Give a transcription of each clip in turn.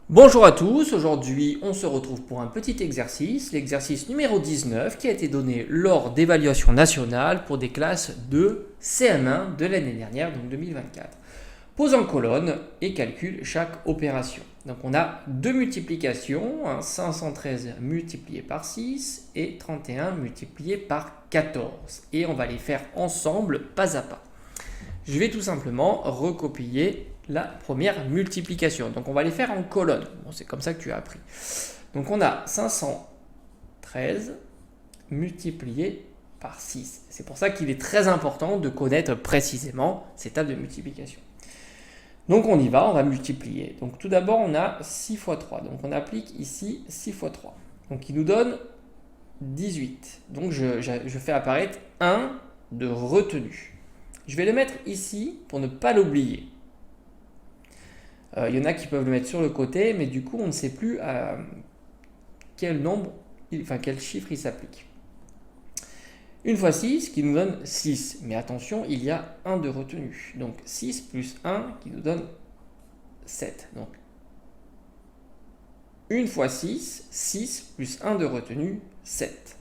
Bonjour à tous, aujourd'hui on se retrouve pour un petit exercice, l'exercice numéro 19 qui a été donné lors d'évaluation nationale pour des classes de CM1 de l'année dernière, donc 2024. Pose en colonne et calcule chaque opération. Donc on a deux multiplications, 513 multiplié par 6 et 31 multiplié par 14. Et on va les faire ensemble, pas à pas. Je vais tout simplement recopier la première multiplication. Donc on va les faire en colonne. Bon, c'est comme ça que tu as appris. Donc on a 513 multiplié par 6. C'est pour ça qu'il est très important de connaître précisément ces tables de multiplication. Donc on y va, on va multiplier. Donc tout d'abord on a 6 fois 3. Donc on applique ici 6 fois 3. Donc il nous donne 18. Donc je fais apparaître 1 de retenu. Je vais le mettre ici pour ne pas l'oublier. Il y en a qui peuvent le mettre sur le côté, mais du coup, on ne sait plus à quel chiffre il s'applique. Une fois 6 qui nous donne 6. Mais attention, il y a 1 de retenu. Donc 6 plus 1 qui nous donne 7. Donc 1 fois 6, 6 plus 1 de retenu, 7.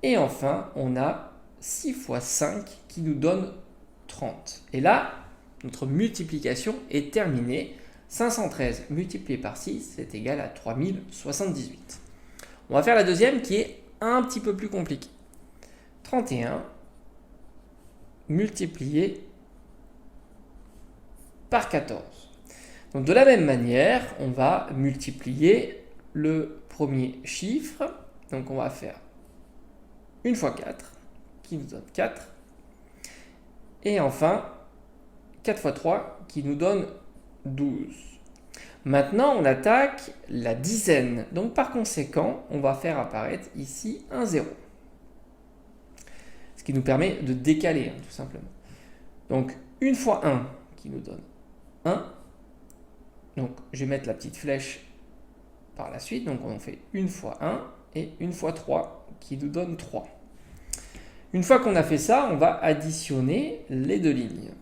Et enfin, on a 6 fois 5 qui nous donne 30. Et là, notre multiplication est terminée. 513 multiplié par 6, c'est égal à 3078. On va faire la deuxième qui est un petit peu plus compliquée. 31 multiplié par 14. Donc de la même manière, on va multiplier le premier chiffre. Donc on va faire 1 fois 4 qui nous donne 4. Et enfin, 4 fois 3 qui nous donne 12. Maintenant, on attaque la dizaine. Donc par conséquent, on va faire apparaître ici un 0. Ce qui nous permet de décaler, tout simplement. Donc 1 fois 1 qui nous donne 1. Donc je vais mettre la petite flèche par la suite. Donc on fait 1 fois 1 et 1 fois 3 qui nous donne 3. Une fois qu'on a fait ça, on va additionner les deux lignes.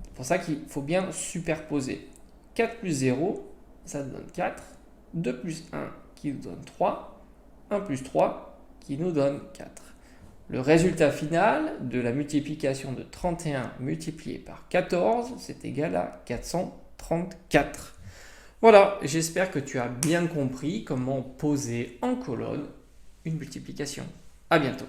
C'est pour ça qu'il faut bien superposer. 4 plus 0, ça donne 4. 2 plus 1 qui nous donne 3. 1 plus 3 qui nous donne 4. Le résultat final de la multiplication de 31 multiplié par 14, c'est égal à 434. Voilà, j'espère que tu as bien compris comment poser en colonne une multiplication. À bientôt.